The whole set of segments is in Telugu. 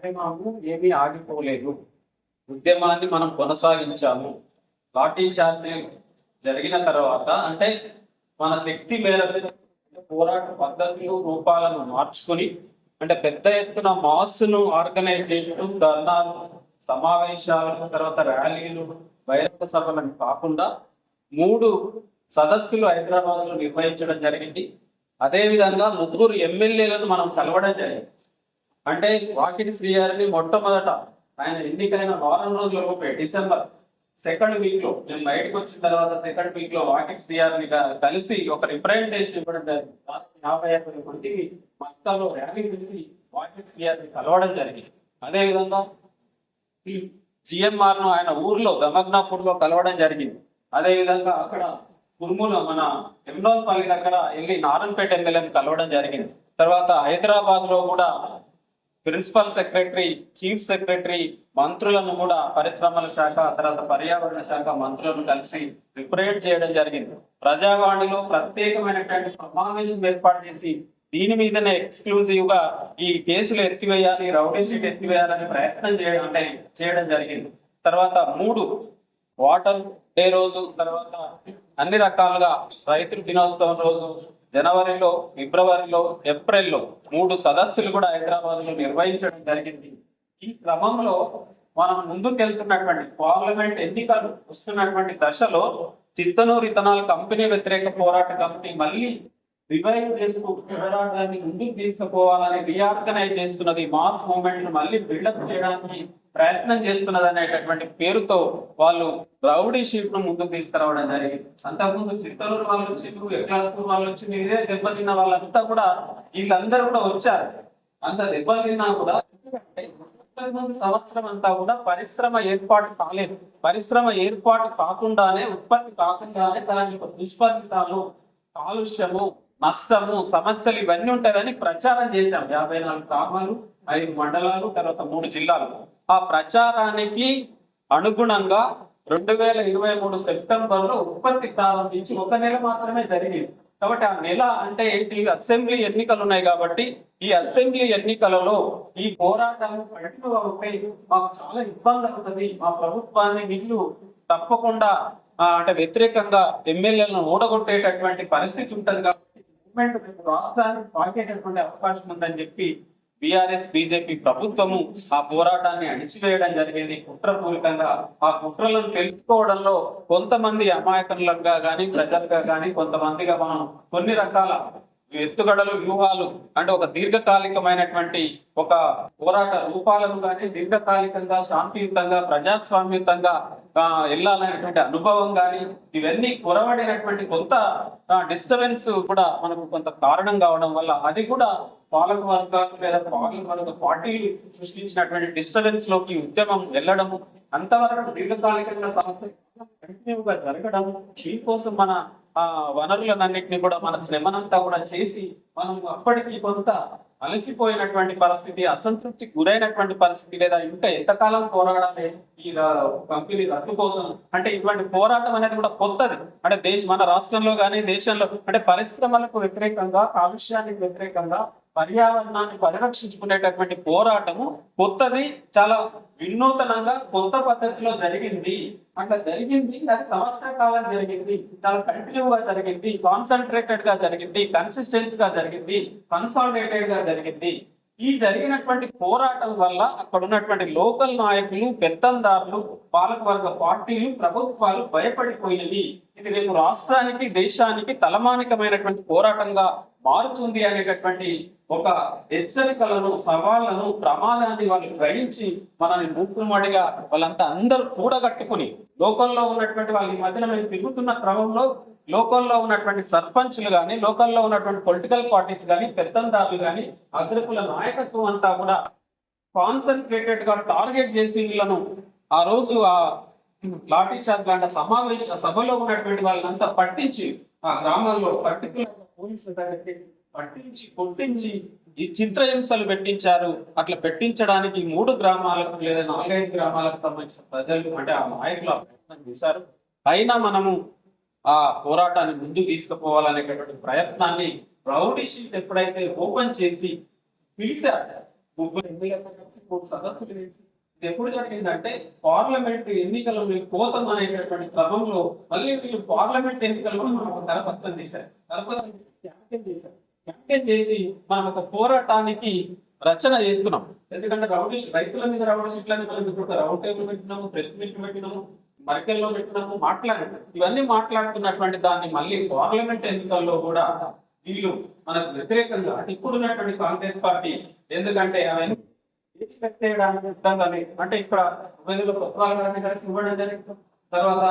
ఉద్యమము ఏమీ ఆగిపోలేదు. ఉద్యమాన్ని మనం కొనసాగించాము. లాఠీ చార్జ్ జరిగిన తర్వాత అంటే మన శక్తి మేరకు పోరాట పద్ధతులు రూపాలను మార్చుకుని అంటే పెద్ద ఎత్తున మాస్ను ఆర్గనైజ్ చేస్తూ ధర్నాలు, సమావేశాలు, తర్వాత ర్యాలీలు, బహిరంగ సభలను కాకుండా 3 సదస్సులు హైదరాబాద్ లో నిర్వహించడం జరిగింది. అదేవిధంగా 3 ఎమ్మెల్యేలను మనం కలవడం జరిగింది. అంటే వాకిటి శ్రీగారిని మొట్టమొదట ఆయన ఎన్నికైన వారం రోజులలోపే డిసెంబర్ 2nd వీక్ లో నేను బయటకు వచ్చిన తర్వాత 2nd వీక్ లో వాకిటి శ్రీగారిని కలిసి ఒక రిప్రజెంటేషన్ ఇవ్వడం జరిగింది. 55 మంది మక్కాలో ర్యాలీ తీసి వాకిటి శ్రీగారిని కలవడం జరిగింది. అదేవిధంగా జిఎంఆర్ ను ఆయన ఊర్లో దమగ్నాపూర్ లో కలవడం జరిగింది. అదేవిధంగా అక్కడ కుర్మూల మన ఎమ్రోన్పల్లి దగ్గర వెళ్ళి నారాయణపేట ఎమ్మెల్యేని కలవడం జరిగింది. తర్వాత హైదరాబాద్ లో కూడా ప్రిన్సిపల్ సెక్రటరీ, చీఫ్ సెక్రటరీ, మంత్రులను కూడా పరిశ్రమల శాఖ, తర్వాత పర్యావరణ శాఖ మంత్రులను కలిసి రిప్రజెంట్ చేయడం జరిగింది. ప్రజావాణిలో ప్రత్యేకమైనటువంటి సమావేశం ఏర్పాటు చేసి దీని మీదనే ఎక్స్క్లూజివ్ గా ఈ కేసులు ఎత్తివేయాలి, రౌడీ షీట్ ఎత్తివేయాలని ప్రయత్నం చేయడం జరిగింది. తర్వాత 3 వాటర్ డే రోజు, తర్వాత అన్ని రకాలుగా రైతు దినోత్సవం రోజు, జనవరిలో, ఫిబ్రవరిలో, ఏప్రిల్లో 3 సదస్సులు కూడా హైదరాబాద్ లో నిర్వహించడం జరిగింది. ఈ క్రమంలో మనం ముందుకెళ్తున్నటువంటి పార్లమెంట్ ఎన్నికలు వస్తున్నటువంటి దశలో చిత్తనూరు ఇథనాల్ కంపెనీ వ్యతిరేక పోరాట కమిటీ మళ్ళీ రివైవ్ చేస్తూ పోరాటాన్ని ముందుకు తీసుకుపోవాలని రీఆర్గనైజ్ చేస్తున్నది. మాస్ మూవ్మెంట్ ను మళ్ళీ బిల్డప్ చేయడానికి ప్రయత్నం చేస్తున్నది అనేటటువంటి పేరుతో వాళ్ళు రౌడీ షీట్ ను ముందుకు తీసుకురావడం జరిగింది. అంతకుముందు చిత్తూరు వాళ్ళు వచ్చిండ్రు, ఎక్లాస్పూర్ వాళ్ళు వచ్చింది, ఇదే దెబ్బతిన్న వాళ్ళంతా కూడా వీళ్ళందరూ కూడా వచ్చారు. అంత దెబ్బతిన్నా కూడా సంవత్సరం అంతా కూడా పరిశ్రమ ఏర్పాటు కాలేదు. పరిశ్రమ ఏర్పాటు కాకుండానే, ఉత్పత్తి కాకుండానే దాని యొక్క దుష్ఫలితాలు, కాలుష్యము, నష్టము, సమస్యలు ఇవన్నీ ఉంటాయని ప్రచారం చేశాం. 54 గ్రామాలు, 5 మండలాలు, తర్వాత 3 జిల్లాలు. ఆ ప్రచారానికి అనుగుణంగా 2023 సెప్టెంబర్లో ఉత్పత్తి ప్రారంభించి 1 నెల మాత్రమే జరిగింది. కాబట్టి ఆ నెల అంటే ఏంటి, అసెంబ్లీ ఎన్నికలు ఉన్నాయి. కాబట్టి ఈ అసెంబ్లీ ఎన్నికలలో ఈ పోరాటాలు కంటిన్యూ అవుతే మాకు చాలా ఇబ్బంది అవుతుంది. మా ప్రభుత్వాన్ని వీళ్ళు తప్పకుండా అంటే వ్యతిరేకంగా ఎమ్మెల్యేలను ఓడగొట్టేటటువంటి పరిస్థితి ఉంటుంది. కాబట్టి మూవ్మెంట్ రాష్ట్రానికి పాకేటటువంటి అవకాశం ఉందని చెప్పి బీఆర్ఎస్, బీజేపీ ప్రభుత్వము ఆ పోరాటాన్ని అణిచివేయడం జరిగింది కుట్రపూరితంగా. ఆ కుట్రలను తెలుసుకోవడంలో కొంతమంది అమాయకులుగా కానీ, ప్రజలుగా కానీ, కొంతమందిగా మనం కొన్ని రకాల ఎత్తుగడలు, వ్యూహాలు అంటే ఒక దీర్ఘకాలికమైనటువంటి ఒక పోరాట రూపాలను కానీ, దీర్ఘకాలికంగా శాంతియుతంగా, ప్రజాస్వామ్యుతంగా వెళ్ళాలనేటువంటి అనుభవం కానీ, ఇవన్నీ కొరవడినటువంటి కొంత డిస్టర్బెన్స్ కూడా మనకు కొంత కారణం కావడం వల్ల అది కూడా పాలక వర్గాలు లేదా పాలక పార్టీలు సృష్టించినటువంటి డిస్టర్బెన్స్ లోకి ఉద్యమం వెళ్ళడము, అంతవరకు దీర్ఘకాలికంగా కంటిన్యూగా జరగడం. దీనికోసం మన వనరులన్నింటినీ కూడా మన శ్రమనంతా కూడా చేసి మనం అప్పటికి కొంత అలసిపోయినటువంటి పరిస్థితి, అసంతృప్తికి గురైనటువంటి పరిస్థితి, లేదా ఇంకా ఎంతకాలం పోరాడాలి ఈ కంపెనీ రద్దు కోసం అంటే ఇటువంటి పోరాటం అనేది కూడా కొత్తది. అంటే మన రాష్ట్రంలో కానీ దేశంలో అంటే పరిశ్రమలకు వ్యతిరేకంగా, కాలుష్యానికి వ్యతిరేకంగా, పర్యావరణాన్ని పరిరక్షించుకునేటటువంటి పోరాటము కొత్తది, చాలా వినూతనంగా కొత్త పద్ధతిలో జరిగింది. అట్లా జరిగింది, అది సంవత్సర కాలం జరిగింది, చాలా కంటిన్యూగా జరిగింది, కాన్సన్ట్రేటెడ్ గా జరిగింది, కన్సిస్టెన్సీ గా జరిగింది, కన్సాలిడేటెడ్ గా జరిగింది. ఈ జరిగినటువంటి పోరాటం వల్ల అక్కడ ఉన్నటువంటి లోకల్ నాయకులు, పెత్తందారులు, పాలకవర్గ పార్టీలు, ప్రభుత్వాలు భయపడిపోయినవి. ఇది రేపు రాష్ట్రానికి, దేశానికి తలమానికమైనటువంటి పోరాటంగా మారుతుంది అనేటటువంటి ఒక హెచ్చరికలను, సవాళ్లను, ప్రమాదాన్ని వాళ్ళు గ్రహించి మనల్ని మూకుమ్మడిగా వాళ్ళంతా అందరూ కూడగట్టుకుని లోకల్లో ఉన్నటువంటి వాళ్ళ మధ్యన మేము తిరుగుతున్న క్రమంలో లోకల్లో ఉన్నటువంటి సర్పంచ్లు కానీ, లోకల్లో ఉన్నటువంటి పొలిటికల్ పార్టీస్ కానీ, పెత్తందారులు కానీ, అగ్రకుల నాయకత్వం అంతా కూడా కాన్సన్ట్రేటెడ్ గా టార్గెట్ చేసి వీళ్ళను ఆ రోజు ఆ లాఠీ చార్జ్ లాంటి సమావేశ సభలో ఉన్నటువంటి వాళ్ళంతా పట్టించి ఆ గ్రామాల్లో పర్టికులర్ పోలీసులు పట్టించి కొట్టించి ఈ చిత్రహింసలు పెట్టించారు. అట్లా పెట్టించడానికి 3 గ్రామాలకు లేదా 4-5 గ్రామాలకు సంబంధించిన ప్రజలు అంటే ఆ నాయకులు ప్రయత్నం చేశారు. అయినా మనము ఆ పోరాటాన్ని ముందుకు తీసుకుపోవాలనేటటువంటి ప్రయత్నాన్ని రౌడీ షీట్ ఎప్పుడైతే ఓపెన్ చేసి పిలిచారు, ముగ్గురు ఎమ్మెల్యేలతో కలిసి 3 సదస్సులు వేసి ఇది ఎప్పుడు జరిగిందంటే పార్లమెంట్ ఎన్నికలు పోతాం అనేటటువంటి క్రమంలో మళ్ళీ వీళ్ళు పార్లమెంట్ ఎన్నికల్లో మనం ఒక కరపత్రం చేశారు. కరపత్రం క్యాంపెయిన్ చేసి మనం ఒక పోరాటానికి రచన చేస్తున్నాం. ఎందుకంటే రైతుల మీద రౌడీ షీట్లని మనం ఇప్పుడు రౌండ్ టేబుల్ పెట్టినాము, ప్రెస్ మీట్ పెట్టినాము, మరికెల్లో పెట్టినాము, మాట్లాడాము. ఇవన్నీ మాట్లాడుతున్నటువంటి దాన్ని మళ్ళీ పార్లమెంట్ ఎన్నికల్లో కూడా వీళ్ళు మనకు వ్యతిరేకంగా ఇప్పుడున్నటువంటి కాంగ్రెస్ పార్టీ, ఎందుకంటే అవన్నీ చేయడానికి సిద్ధంగా లేదు. అంటే ఇక్కడ కలిసి ఇవ్వడం జరిగింది. తర్వాత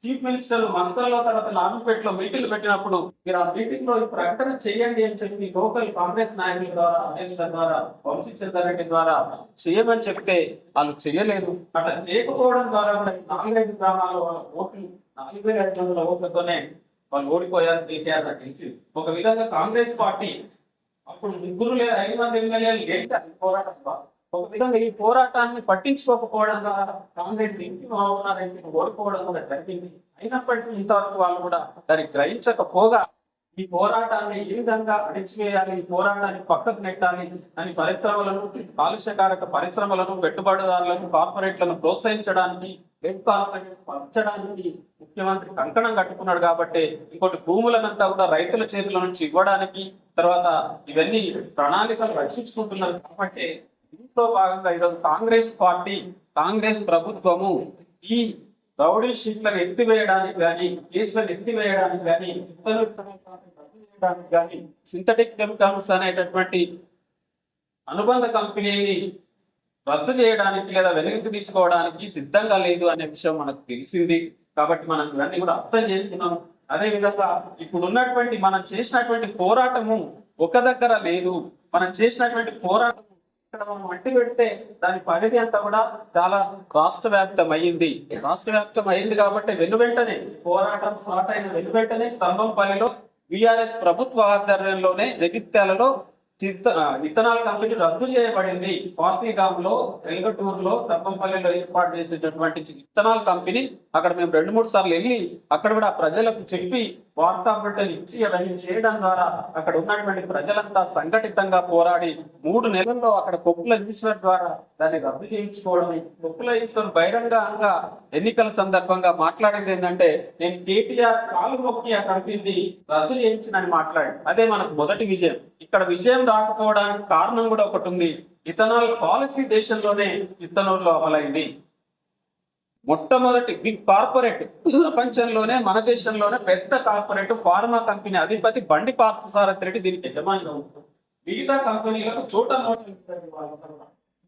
చీఫ్ మినిస్టర్ మస్కల్లో తర్వాత నాగంపేటలో మీటింగ్ పెట్టినప్పుడు మీరు ఆ మీటింగ్ లో ప్రకటన చేయండి అని చెప్పి లోకల్ కాంగ్రెస్ నాయకుల ద్వారా, అధ్యక్షుల ద్వారా, వంశీచంద్రారెడ్డి ద్వారా చేయమని చెప్తే వాళ్ళు చేయలేదు. అట్లా చేయకపోవడం ద్వారా కూడా 4-5 గ్రామాల్లో వాళ్ళ ఓట్లు 4,500 ఓట్లతోనే వాళ్ళు ఓడిపోయారు. కేటీఆర్ తెలిసి ఒక విధంగా కాంగ్రెస్ పార్టీ అప్పుడు 3 లేదా 5 మంది ఎమ్మెల్యేలు గెలిచారు పోరాటం ద్వారా. ఒక విధంగా ఈ పోరాటాన్ని పట్టించుకోకపోవడం ద్వారా కాంగ్రెస్ ఇంటి ఓడిపోవడం కూడా జరిగింది. అయినప్పటికీ ఇంతవరకు వాళ్ళు కూడా దాన్ని గ్రహించకపోగా ఈ పోరాటాన్ని ఏ విధంగా అణిచివేయాలి, ఈ పోరాటాన్ని పక్కకు నెట్టాలి అని పరిశ్రమలను, కాలుష్యకారక పరిశ్రమలను, పెట్టుబడిదారులను, కార్పొరేట్లను ప్రోత్సహించడానికి, రెడ్ కార్పొరేట్ పంచడానికి ముఖ్యమంత్రి కంకణం కట్టుకున్నాడు. కాబట్టి ఇంకోటి భూములనంతా కూడా రైతుల చేతుల నుంచి ఇవ్వడానికి, తర్వాత ఇవన్నీ ప్రణాళికలు రక్షించుకుంటున్నారు. కాబట్టి దీంతో భాగంగా ఈరోజు కాంగ్రెస్ పార్టీ, కాంగ్రెస్ ప్రభుత్వము ఈ రౌడీ షీట్లను ఎత్తివేయడానికి కానీ, కేసులను ఎత్తివేయడానికి కానీ, కానీ సింథటిక్ కెమికల్స్ అనేటటువంటి అనుబంధ కంపెనీని రద్దు చేయడానికి లేదా వెనక్కి తీసుకోవడానికి సిద్ధంగా లేదు అనే విషయం మనకు తెలిసింది. కాబట్టి మనం ఇవన్నీ కూడా అర్థం చేసుకున్నాం. అదే విధంగా ఇప్పుడు ఉన్నటువంటి మనం చేసినటువంటి పోరాటము ఒక దగ్గర లేదు. మనం చేసినటువంటి పోరాటం ఇక్కడ మనం మట్టి పెడితే దాని పరిధి అంతా కూడా చాలా రాష్ట్ర వ్యాప్తం అయ్యింది. రాష్ట్ర వ్యాప్తం అయింది కాబట్టి వెనువెంటనే పోరాటం స్టార్ట్ అయిన వెనువెంటనే స్తంభంపల్లిలో బీఆర్ఎస్ ప్రభుత్వ ఆధ్వర్యంలోనే జగిత్యాలలో ఇథనాల్ కంపెనీ రద్దు చేయబడింది. వాసిగాంలో, వెల్గటూరులో, స్తంభంపల్లిలో ఏర్పాటు చేసేటటువంటి ఇథనాల్ కంపెనీ అక్కడ మేము 2-3 సార్లు వెళ్ళి అక్కడ కూడా ప్రజలకు చెప్పి వార్తా బిడ్డలు ఇచ్చి అవన్నీ చేయడం ద్వారా అక్కడ ఉన్నటువంటి ప్రజలంతా సంఘటితంగా పోరాడి 3 నెలల్లో అక్కడ కొప్పుల ఈశ్వర్ ద్వారా దాన్ని రద్దు చేయించుకోవడం. కొప్పుల ఈశ్వర్ బహిరంగంగా ఎన్నికల సందర్భంగా మాట్లాడింది ఏంటంటే, నేను కేటీఆర్ కాలు మొక్కి ఆ కంపెనీ రద్దు చేయించినని మాట్లాడి, అదే మనకు మొదటి విజయం. ఇక్కడ విజయం రాకపోవడానికి కారణం కూడా ఒకటి ఉంది. ఇథనాల్ పాలసీ దేశంలోనే ఇథనోల్లో అమలైంది. మొట్టమొదటి బిగ్ కార్పొరేట్ ప్రపంచంలోనే, మన దేశంలోనే పెద్ద కార్పొరేట్ ఫార్మా కంపెనీ అధిపతి బండి పార్థసారథి రెడ్డి దీనికి యజమానిగా ఉంటుంది. మిగతా కంపెనీలకు చోట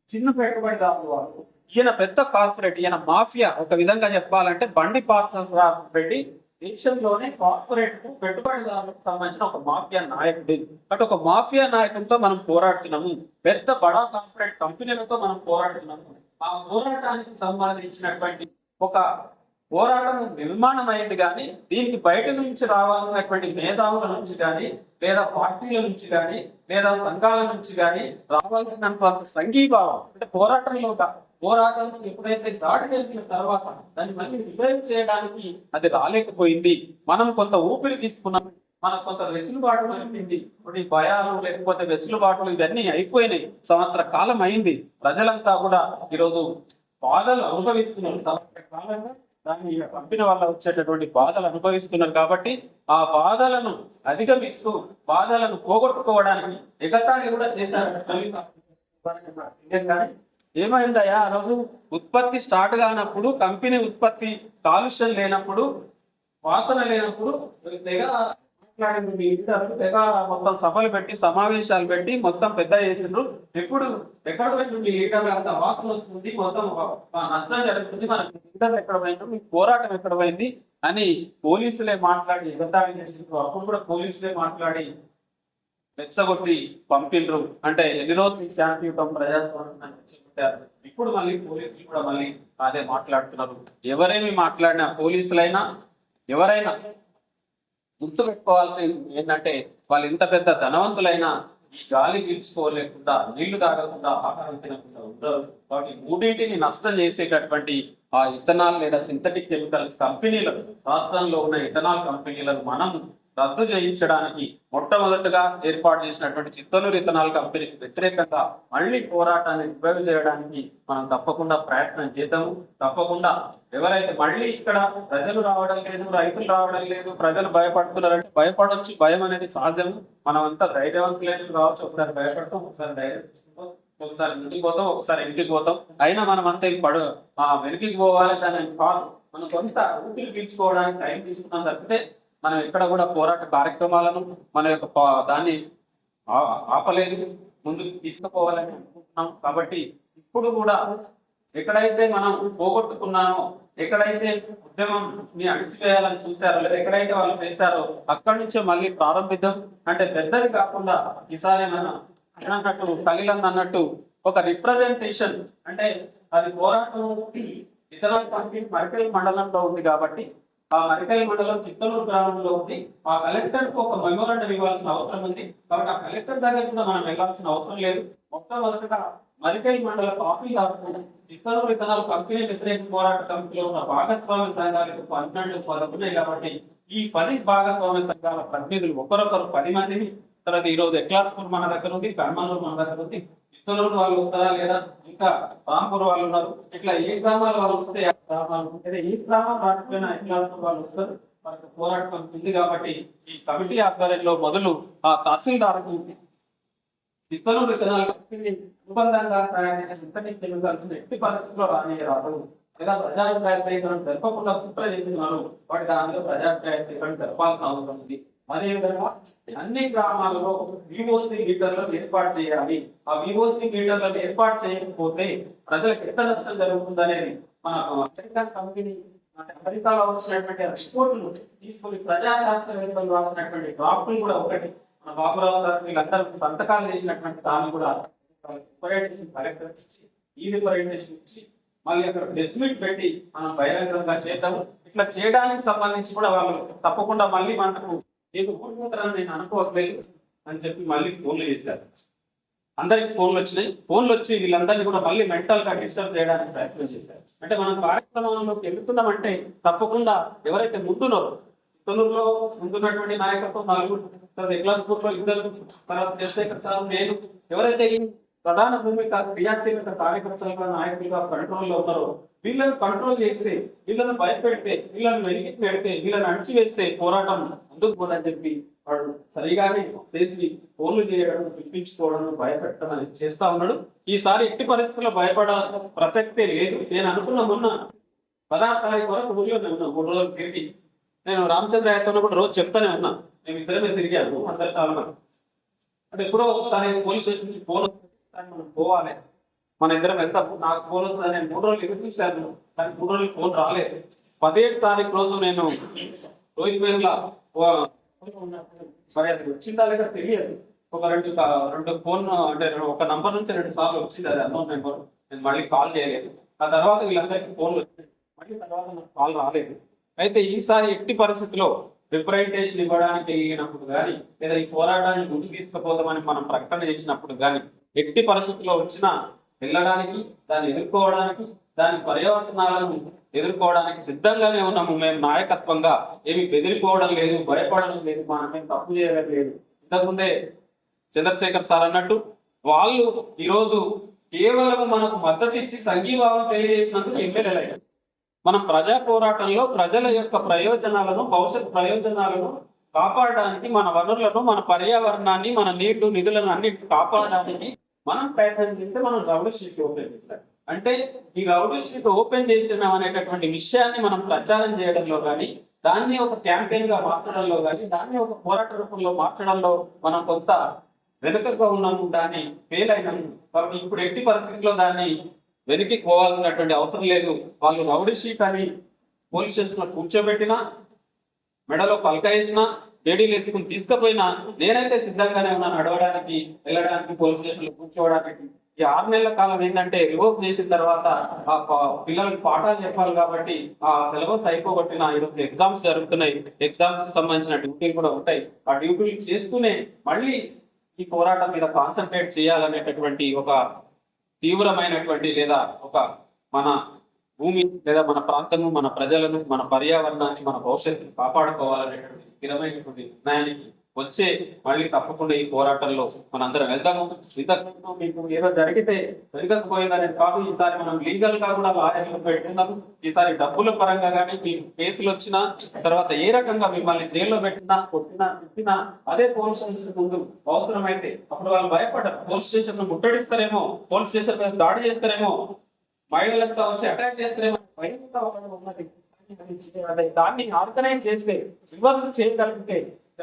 చిన్న పెట్టుబడిదారులు వాళ్ళు. ఈయన పెద్ద కార్పొరేట్, ఈయన మాఫియా. ఒక విధంగా చెప్పాలంటే బండి పార్థసారథి రెడ్డి దేశంలోనే కార్పొరేట్ పెట్టుబడిదారులకు సంబంధించిన ఒక మాఫియా నాయకుడు. అటు ఒక మాఫియా నాయకులతో మనం పోరాడుతున్నాము, పెద్ద బడా కార్పొరేట్ కంపెనీలతో మనం పోరాడుతున్నాము. ఆ పోరాటానికి సంబంధించినటువంటి ఒక పోరాటం నిర్మాణం అయింది. కానీ దీనికి బయట నుంచి రావాల్సినటువంటి మేధావుల నుంచి కానీ, లేదా పార్టీల నుంచి కానీ, లేదా సంఘాల నుంచి కానీ రావాల్సినంత సంఘీభావం, అంటే పోరాటం ఎప్పుడైతే దాడి జరిగిన తర్వాత దాన్ని మళ్ళీ రివైవ్ చేయడానికి అది రాలేకపోయింది. మనం కొంత ఊపిరి తీసుకున్నాం, మనకు కొంత వెసులుబాటు అనిపింది. ఇప్పుడు ఈ భయాలు లేకపోతే వెసులుబాట్లు ఇవన్నీ అయిపోయినాయి. సంవత్సర కాలం అయింది. ప్రజలంతా కూడా ఈరోజు బాధలు అనుభవిస్తున్నారు. సంవత్సర కాలంగా దాన్ని పంపిన వల్ల వచ్చేటటువంటి బాధలు అనుభవిస్తున్నారు. కాబట్టి ఆ బాధలను అధిగమిస్తూ, బాధలను పోగొట్టుకోవడానికి ఎగతాళి కూడా చేశారు. ఏమైందయ్యా, ఆ రోజు ఉత్పత్తి స్టార్ట్ కానప్పుడు, కంపెనీ ఉత్పత్తి కాలుష్యం లేనప్పుడు, వాసన లేనప్పుడు తెగ మాట్లాడింది. తెగ మొత్తం సభలు పెట్టి, సమావేశాలు పెట్టి మొత్తం పెద్ద చేసిండ్రు. ఎప్పుడు ఎక్కడ పోయింది మీ లీడర్ అంత వాసన వస్తుంది, మొత్తం నష్టం జరుగుతుంది, మన లీడర్ ఎక్కడ పోయింది, మీ పోరాటం ఎక్కడ పోయింది అని పోలీసులే మాట్లాడి ఎగతాళి చేసిండ్రు. అప్పుడు కూడా పోలీసులే మాట్లాడి రెచ్చగొట్టి పంపిండ్రు. అంటే ఎన్ని రోజులు శాంతియుతం ప్రజాస్వామ్యం పెట్టారు. ఇప్పుడు మళ్ళీ పోలీసులు కూడా మళ్ళీ అదే మాట్లాడుతున్నారు. ఎవరేమి మాట్లాడినా, పోలీసులైనా ఎవరైనా గుర్తు పెట్టుకోవాల్సింది ఏంటంటే, వాళ్ళు ఇంత పెద్ద ధనవంతులైనా ఈ గాలి పీల్చుకోలేకుండా, నీళ్లు తాగకుండా, ఆహారం తినకుండా ఉండరు. కాబట్టి మూడింటిని నష్టం చేసేటటువంటి ఆ ఇథనాల్ లేదా సింథటిక్ కెమికల్స్ కంపెనీలను, రాష్ట్రంలో ఉన్న ఇథనాల్ కంపెనీలను మనం రద్దు చేయించడానికి మొట్టమొదటగా ఏర్పాటు చేసినటువంటి చిత్తలూరు ఇథనాల్ కంపెనీకి వ్యతిరేకంగా మళ్ళీ పోరాటాన్ని రివైవ్ చేయడానికి మనం తప్పకుండా ప్రయత్నం చేద్దాము. తప్పకుండా ఎవరైతే మళ్ళీ ఇక్కడ ప్రజలు రావడం లేదు, రైతులు రావడం లేదు, ప్రజలు భయపడుతున్నారంటే భయపడొచ్చు, భయం అనేది సహజము. మనం అంతా ధైర్యవంతులేదు కావచ్చు, ఒకసారి భయపడతాం, ఒకసారి ధైర్యం ఒకసారి ఇంటికి పోతాం, ఒకసారి ఇంటికి పోతాం. అయినా మనం అంతా వెనక్కి పోవాలి దాని కాదు. మనం కొంత ఊపిరి పీల్చుకోవడానికి టైం తీసుకున్నాం తప్పితే మనం ఎక్కడ కూడా పోరాట కార్యక్రమాలను మన యొక్క దాన్ని ఆపలేదు, ముందుకు తీసుకుపోవాలని అనుకుంటున్నాం. కాబట్టి ఇప్పుడు కూడా ఎక్కడైతే మనం పోగొట్టుకున్నామో, ఎక్కడైతే ఉద్యమంని అణిచివేయాలని చూశారో లేదా ఎక్కడైతే వాళ్ళు చేశారో అక్కడి నుంచే మళ్ళీ ప్రారంభిద్దాం. అంటే పెద్దది కాకుండా ఈసారి మనం అన్నట్టు ఖలీల్ అన్నట్టు ఒక రిప్రజెంటేషన్, అంటే అది పోరాటం ఇథనాల్ కంపెనీ మరికల్ మండలంలో ఉంది కాబట్టి ఆ మరికల్ మండలం చిత్తలూరు గ్రామంలో ఉంది. ఆ కలెక్టర్ కు ఒక మెమోరాండం ఇవ్వాల్సిన అవసరం ఉంది. కాబట్టి ఆ కలెక్టర్ దగ్గర కూడా మనం వెళ్లాల్సిన అవసరం లేదు. మొట్టమొదటిగా మరికల్ మండల తహసీల్దార్ చిత్తలూరు ఇథనాల్ కంపెనీ వ్యతిరేక పోరాట కమిటీలో ఉన్న భాగస్వామ్య సంఘాలకు 12 పదవులు ఉన్నాయి. కాబట్టి ఈ 10 భాగస్వామ్య సంఘాల ప్రతినిధులు ఒకరొకరు 10 మందిని, తర్వాత ఈ రోజు ఎక్లాస్పూర్ మన దగ్గర ఉంది, కర్మనూరు మన దగ్గర ఉంది, చిత్తలూరు వాళ్ళు వస్తారా లేదా ఇంకా రాంపూర్ వాళ్ళు ఉన్నారు. ఇట్లా ఏ గ్రామాల వాళ్ళు వస్తే ఏ గ్రామం రాకపోయినా ఎక్లాస్పూర్ వాళ్ళు వస్తారు. మనకు పోరాటం ఉంది. కాబట్టి ఈ కమిటీ ఆధ్వర్యంలో మొదలు ఆ తహసీల్దార్కు చిత్తలూరు ఇథనాల్ కంపెనీ అనుబంధంగా తయారు చేసిన తెలియవలసిన ఎట్టి పరిస్థితుల్లో రాదు లేదా ప్రజాభిప్రాయ సేకరణ జరపకుండా కుట్ర చేస్తున్నారు. వాటి దానిలో ప్రజాభిప్రాయ సేకరణ జరపాల్సిన అవసరం ఉంది. అదేవిధంగా అన్ని గ్రామాలలో విఓసి మీటర్లను ఏర్పాటు చేయాలి. ఆ విఓసి మీటర్లను ఏర్పాటు చేయకపోతే ప్రజలకు ఎంత నష్టం జరుగుతుందనేది మన అమెరికన్ కంపెనీ అమెరికాలో వచ్చినటువంటి రిపోర్టులు తీసుకుని ప్రజాశాస్త్రవేత్తలు రాసినటువంటి డ్రాఫ్ట్లు కూడా ఒకటి మన బాబురావు సార్ వీళ్ళందరూ సంతకాలు చేసినటువంటి దాన్ని కూడా రిప్రజెంటేషన్ కలెక్టర్ ఇచ్చి ఈ రిప్రజెంటేషన్ ఇచ్చి మళ్ళీ అక్కడ ప్రెస్ మీట్ పెట్టి మనం బహిరంగంగా చేద్దాము. ఇట్లా చేయడానికి సంబంధించి కూడా వాళ్ళు తప్పకుండా మళ్ళీ మనకు ఏదో ఊరుకుంటారని నేను అనుకోవట్లేదు అని చెప్పి మళ్ళీ ఫోన్లు చేశారు. అందరికి ఫోన్లు వచ్చినాయి. ఫోన్లు వచ్చి వీళ్ళందరినీ కూడా మళ్ళీ మెంటల్ గా డిస్టర్బ్ చేయడానికి ప్రయత్నం చేశారు. అంటే మనం కార్యక్రమంలోకి వెళ్తున్నామంటే తప్పకుండా ఎవరైతే ముందున్నారో, తొలూరులో ముందున్నటువంటి నాయకత్వం 4, తర్వాత ఎక్లాస్పూర్ లో 2, తర్వాత చంద్రశేఖర్ సార్, నేను ఎవరైతే ఈ ప్రధాన భూమిక క్రియాశీలక కార్యకర్తలుగా నాయకులుగా కంట్రోల్లో ఉన్నారో వీళ్ళని కంట్రోల్ చేస్తే, వీళ్ళని భయపెడితే, వీళ్ళని వెలికి పెడితే, వీళ్ళని అణిచివేస్తే పోరాటం ముందుకు పోదని చెప్పి వాడు సరిగానే చేసి ఫోన్లు చేయడం, పిలిపించుకోవడం, భయపెట్టడం అనేది చేస్తా ఉన్నాడు. ఈసారి ఎట్టి పరిస్థితుల్లో భయపడ ప్రసక్తే లేదు. నేను అనుకున్న మొన్న 16వ తారీఖు వరకు ఊళ్ళోనే ఉన్నా. 3 రోజులు తిరిగి నేను రామచంద్రయ్యతో కూడా రోజు చెప్తానే ఉన్నా. మేము ఇద్దరమే తిరిగాను, అందరు చాలా మంది. అంటే ఎప్పుడో ఒకసారి పోలీస్ స్టేషన్ నుంచి ఫోన్ వస్తుంది, మనం పోవాలి, మన ఇద్దరం వెళ్తాము. నాకు ఫోన్ వస్తుంది. నేను 3 రోజులు ఎదురు చూశాను, కానీ 3 రోజులు ఫోన్ రాలేదు. 17వ తారీఖు రోజు నేను రోహిత్ పేరులా మరి అది వచ్చిందా లేదా తెలియదు. ఒక రెండు ఫోన్ అంటే ఒక నంబర్ నుంచి 2 సార్లు వచ్చింది, అది అన్నోన్ నెంబర్. నేను మళ్ళీ కాల్ చేయలేదు. ఆ తర్వాత వీళ్ళందరికీ ఫోన్లు వచ్చింది, మళ్ళీ తర్వాత నాకు కాల్ రాలేదు. అయితే ఈసారి ఎట్టి పరిస్థితిలో రిప్రజెంటేషన్ ఇవ్వడానికి వెళ్ళినప్పుడు కానీ లేదా ఈ పోరాటాన్ని ముందుకు తీసుకుపోదామని మనం ప్రకటన చేసినప్పుడు కానీ ఎట్టి పరిస్థితుల్లో వచ్చినా వెళ్ళడానికి, దాన్ని ఎదుర్కోవడానికి, దాని పర్యవసనాలను ఎదుర్కోవడానికి సిద్ధంగానే ఉన్నాము. మేము నాయకత్వంగా ఏమి బెదిరిపోవడం లేదు, భయపడడం లేదు, మనమేం తప్పు చేయడం లేదు. ఇంతకుముందే చంద్రశేఖర్ సార్ అన్నట్టు వాళ్ళు ఈరోజు కేవలం మనకు మద్దతు ఇచ్చి సంఘీభావం తెలియజేసినందుకు ఎమ్మెల్యేలు. మనం ప్రజా పోరాటంలో ప్రజల యొక్క ప్రయోజనాలను, భవిష్యత్ ప్రయోజనాలను కాపాడడానికి, మన వనరులను, మన పర్యావరణాన్ని, మన నీళ్లు నిధులను అన్నింటిని కాపాడడానికి మనం ప్రయత్నం చేస్తే మనం రౌడీ షీట్ ఓపెన్ చేస్తాం. అంటే ఈ రౌడీ షీట్ ఓపెన్ చేసినాం అనేటటువంటి విషయాన్ని మనం ప్రచారం చేయడంలో కానీ, దాన్ని ఒక క్యాంపెయిన్ గా మార్చడంలో కానీ, దాన్ని ఒక పోరాట రూపంలో మార్చడంలో మనం కొంత వెనుకగా ఉన్నాము, దాన్ని ఫెయిల్ అయినాము. కాబట్టి ఇప్పుడు ఎట్టి పరిస్థితుల్లో దాన్ని వెనక్కి పోవాల్సినటువంటి అవసరం లేదు. వాళ్ళు రౌడీ షీట్ అని పోలీస్ స్టేషన్ లో కూర్చోబెట్టినా, మెడలో పలక వేసినా, ఏడీలు వేసుకుని తీసుకుపోయినా నేనైతే సిద్ధంగానే ఉన్నాను నడవడానికి, వెళ్ళడానికి, పోలీస్ స్టేషన్ లో కూర్చోవడానికి. ఈ 6 నెలల కాలం ఏంటంటే రివోక్ చేసిన తర్వాత ఆ పిల్లలకు పాఠాలు చెప్పాలి కాబట్టి ఆ సిలబస్ అయిపోగొట్టిన ఈరోజు ఎగ్జామ్స్ జరుగుతున్నాయి. ఎగ్జామ్స్ సంబంధించిన డ్యూటీలు కూడా ఉంటాయి. ఆ డ్యూటీలు చేస్తూనే మళ్ళీ ఈ పోరాటం మీద కాన్సన్ట్రేట్ చేయాలనేటటువంటి ఒక తీవ్రమైనటువంటి లేదా ఒక మన భూమి లేదా మన ప్రాంతము, మన ప్రజలను, మన పర్యావరణాన్ని, మన భవిష్యత్తును కాపాడుకోవాలనేటువంటి స్థిరమైనటువంటి నిర్ణయానికి వచ్చే మళ్ళీ తప్పకుండా ఈ పోరాటంలో మనందరం వెళ్దాము. ఇంతకుముందు మీకు ఏదో జరిగితే జరగకపోయిందనేది కాదు, ఈసారి మనం లీగల్ గా కూడా లాయర్లు పెట్టుకున్నాము. ఈసారి డబ్బుల పరంగా కానీ మీకు కేసులు వచ్చినా, తర్వాత ఏ రకంగా మిమ్మల్ని జైల్లో పెట్టినా, కొట్టినా, తిట్టినా అదే పోలీస్ స్టేషన్ ముందు అవసరమైతే అప్పుడు వాళ్ళు భయపడరు. పోలీస్ స్టేషన్ ను ముట్టడిస్తారేమో, పోలీస్ స్టేషన్ మీద దాడి చేస్తారేమో, మహిళలంతా వచ్చి అటాక్ చేస్తారేమో భయంగా ఉన్నది. దాన్ని ఆర్గనైజ్ చేస్తే, రివర్స్ చేయగలిగితే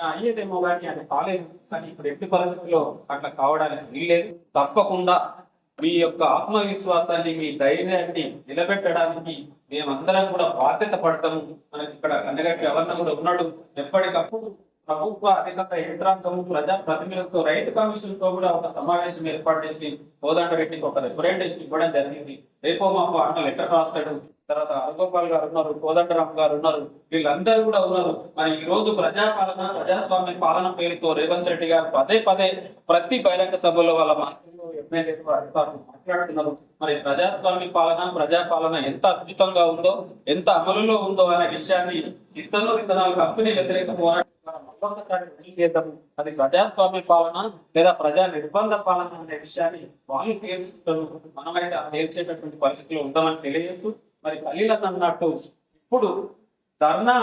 అయ్యేదేమో కానీ అది కాలేదు. కానీ ఇప్పుడు ఎట్టి పరిస్థితుల్లో అట్లా కావడానికి వీల్లేదు. తప్పకుండా మీ యొక్క ఆత్మవిశ్వాసాన్ని, మీ ధైర్యాన్ని నిలబెట్టడానికి మేమందరం కూడా బాధ్యత పడతాము. మనకి ఇక్కడ కన్నగట్టి ఎవరిన కూడా ఉన్నాడు. ఎప్పటికప్పుడు ప్రభుత్వ అధికార యంత్రాంగము, ప్రజా ప్రతినిధులతో, రైతు కమిషన్ తో కూడా ఒక సమావేశం ఏర్పాటు చేసి కోదండరెడ్డికి ఒక రిప్రజెంటేషన్ ఇవ్వడం జరిగింది. రేపో మాకు అన్న లెటర్ రాస్తాడు. తర్వాత హరగోపాల్ గారు ఉన్నారు, కోదండరామ్ గారు ఉన్నారు, వీళ్ళందరూ కూడా ఉన్నారు. మరి ఈ రోజు ప్రజాపాలన, ప్రజాస్వామ్య పాలన పేరుతో రేవంత్ రెడ్డి గారు పదే పదే ప్రతి బహిరంగ సభలో వాళ్ళ మంత్రులు, ఎమ్మెల్యేలు, అధికారులు మాట్లాడుతున్నారు. మరి ప్రజాస్వామ్య పాలన, ప్రజాపాలన ఎంత అద్భుతంగా ఉందో, ఎంత అమలులో ఉందో అనే విషయాన్ని విత్తనాలు కంపెనీ వ్యతిరేక పోరాటం అది ప్రజాస్వామ్య పాలన లేదా ప్రజా నిర్బంధ పాలన అనే విషయాన్ని వాళ్ళు తేల్చుకుంటారు. మనమైతే తేల్చేటటువంటి పరిస్థితిలో ఉంటామని తెలియజేస్తూ, మరి ఖలీల్ అన్నట్టు ఇప్పుడు ధర్నా